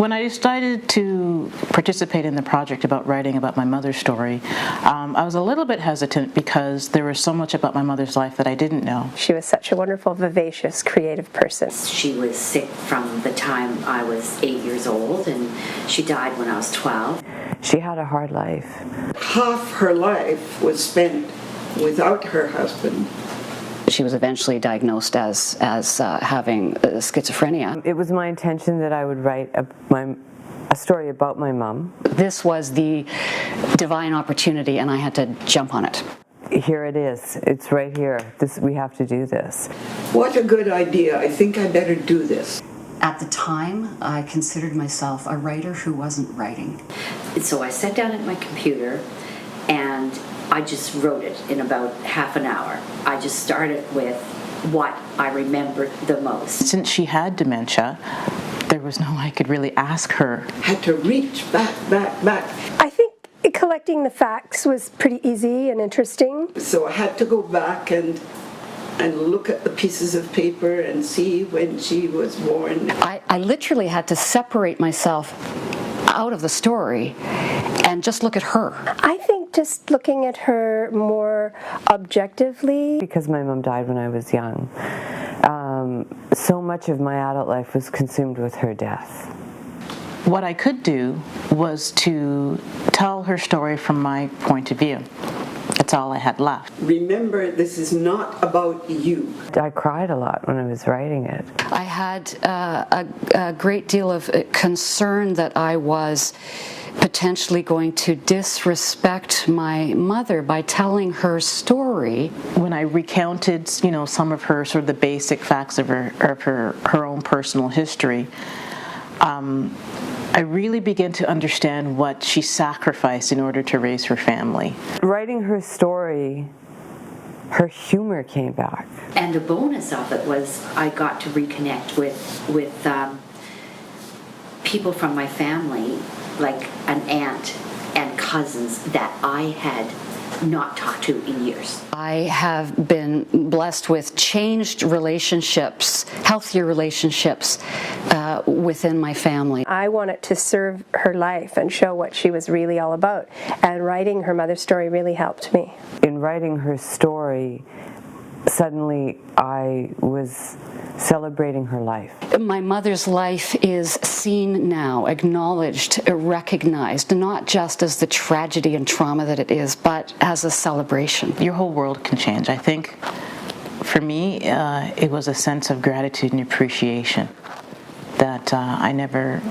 When I decided to participate in the project about writing about my mother's story, I was a little bit hesitant because there was so much about my mother's life that I didn't know. She was such a wonderful, vivacious, creative person. She was sick from the time I was 8 years old, and she died when I was 12. She had a hard life. Half her life was spent without her husband. She was eventually diagnosed as having schizophrenia. It was my intention that I would write a story about my mom. This was the divine opportunity, and I had to jump on it. Here it is. It's right here. We have to do this. What a good idea. I think I better do this. At the time, I considered myself a writer who wasn't writing. So I sat down at my computer and I just wrote it in about half an hour. I just started with what I remembered the most. Since she had dementia, there was no way I could really ask her. Had to reach back. I think collecting the facts was pretty easy and interesting. So I had to go back and look at the pieces of paper and see when she was born. I literally had to separate myself out of the story and just look at her. I think just looking at her more objectively. Because my mom died when I was young, so much of my adult life was consumed with her death. What I could do was to tell her story from my point of view. That's all I had left. Remember, this is not about you. I cried a lot when I was writing it. I had a great deal of concern that I was potentially going to disrespect my mother by telling her story. When I recounted, some of her sort of the basic facts of her own personal history, I really began to understand what she sacrificed in order to raise her family. Writing her story, her humor came back. And the bonus of it was I got to reconnect with people from my family, like an aunt and cousins that I had not talked to in years. I have been blessed with changed relationships, healthier relationships within my family. I wanted to serve her life and show what she was really all about, and writing her mother's story really helped me. In writing her story, suddenly I was celebrating her life. My mother's life is seen now, acknowledged, recognized, not just as the tragedy and trauma that it is, but as a celebration. Your whole world can change. I think for me, it was a sense of gratitude and appreciation that I never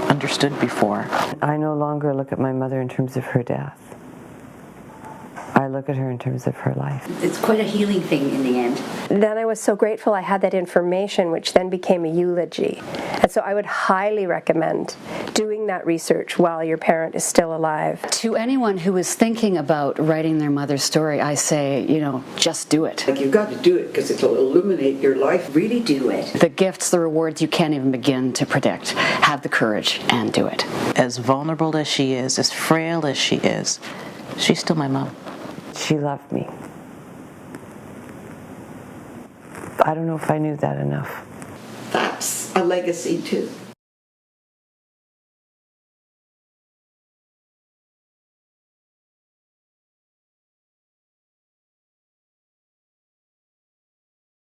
understood before. I no longer look at my mother in terms of her death. I look at her in terms of her life. It's quite a healing thing in the end. Then I was so grateful I had that information, which then became a eulogy. And so I would highly recommend doing that research while your parent is still alive. To anyone who is thinking about writing their mother's story, I say, just do it. Like, you've got to do it because it'll illuminate your life. Really do it. The gifts, the rewards you can't even begin to predict. Have the courage and do it. As vulnerable as she is, as frail as she is, she's still my mom. She loved me. I don't know if I knew that enough. That's a legacy too.